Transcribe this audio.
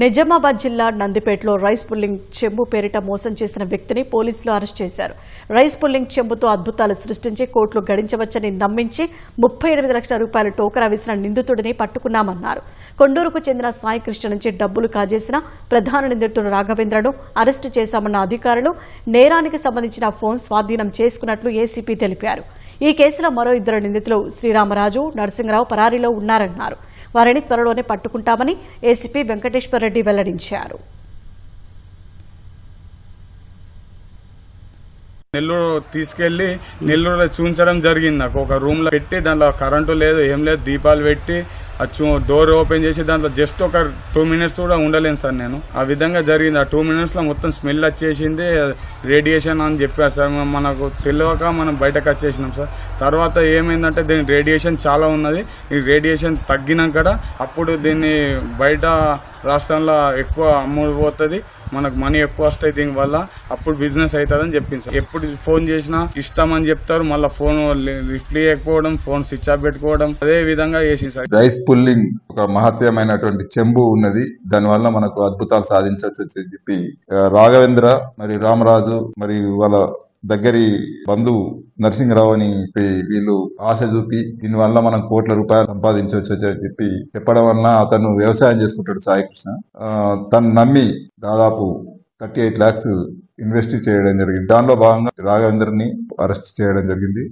నిజామాబాద్ జిల్లా నందిపేటలో rice pulling చెంబు పేరిట మోసం చేసిన వ్యక్తిని పోలీసులు అరెస్ట్ చేశారు. రైస్ పుల్లింగ్ చెంబుతో అద్భుతాలు సృష్టించి కోట్లు గడించవచ్చని నమ్మించి 38 లక్షల రూపాయల టోకరా వేసిన నిందితుడిని పట్టుకున్నామన్నారు. కొండూరుకు చెందిన సాయి కృష్ణ నుంచి డబ్బులు కాజేసిన ప్రధాన నిందితుడు రాఘవేంద్రను అరెస్టు చేశామన్న అధికారులు నేరానికి సంబంధించిన ఫోన్ స్వాధీనం చేసుకున్నట్లు ఏసీపీ తెలిపారు. ఈ కేసులో మరో 2 నిందితులు శ్రీరామరాజు, నరసింహరావు పరారీలో ఉన్నారన్నారు. వారిని త్వరలోనే పట్టుకుంటామని ఏసీపీ వెంకటేశ్వర రెడ్డి వెల్లడించారు. నెల్లూరు తీసుకెళ్లి నెల్లూరులో చూపించడం జరిగింది. నాకు ఒక రూమ్ లో పెట్టి దాంట్లో కరెంటు లేదు, ఏం లేదు, దీపాలు పెట్టి డోర్ ఓపెన్ చేసి దాంట్లో జస్ట్ ఒక 2 మినిట్స్ కూడా ఉండలేను సార్ నేను. ఆ విధంగా జరిగింది. ఆ 2 మినిట్స్ లో మొత్తం స్మెల్ వచ్చేసింది, రేడియేషన్ అని చెప్పారు సార్. మనకు తెలియక మనం బయటకు వచ్చేసినాం సార్. తర్వాత ఏమైందంటే దీని రేడియేషన్ చాలా ఉన్నది. ఈ రేడియేషన్ తగ్గినాక అప్పుడు దీన్ని బయట రాష్ట్రంలో ఎక్కువ అమ్ముడుపోతుంది, మనకు మనీ ఎక్కువ వస్తాయి దీనివల్ల, అప్పుడు బిజినెస్ అవుతుందని చెప్పింది సార్. ఎప్పుడు ఫోన్ చేసినా ఇస్తామని చెప్తారు, మళ్ళీ ఫోన్ లిఫ్ట్ చేయకపోవడం, ఫోన్ స్విచ్ ఆఫ్ పెట్టుకోవడం, అదే విధంగా చేసింది సార్. రైస్ పుల్లింగ్ ఒక మహత్యమైనటువంటి చెంబు ఉన్నది, దానివల్ల మనకు అద్భుతాలు సాధించవచ్చు అని చెప్పి రాఘవేంద్ర మరి రామరాజు మరి వాళ్ళ దగ్గరి బంధువు నరసింహరావు అని వీళ్ళు ఆశ చూపి దీనివల్ల మనం కోట్ల రూపాయలు సంపాదించవచ్చు అని చెప్పి చెప్పడం వలన అతను వ్యవసాయం చేసుకుంటాడు సాయికృష్ణ. తను నమ్మి దాదాపు 38 lakhs ఇన్వెస్ట్ చేయడం జరిగింది. దానిలో భాగంగా రాఘవేంద్రని అరెస్ట్ చేయడం జరిగింది.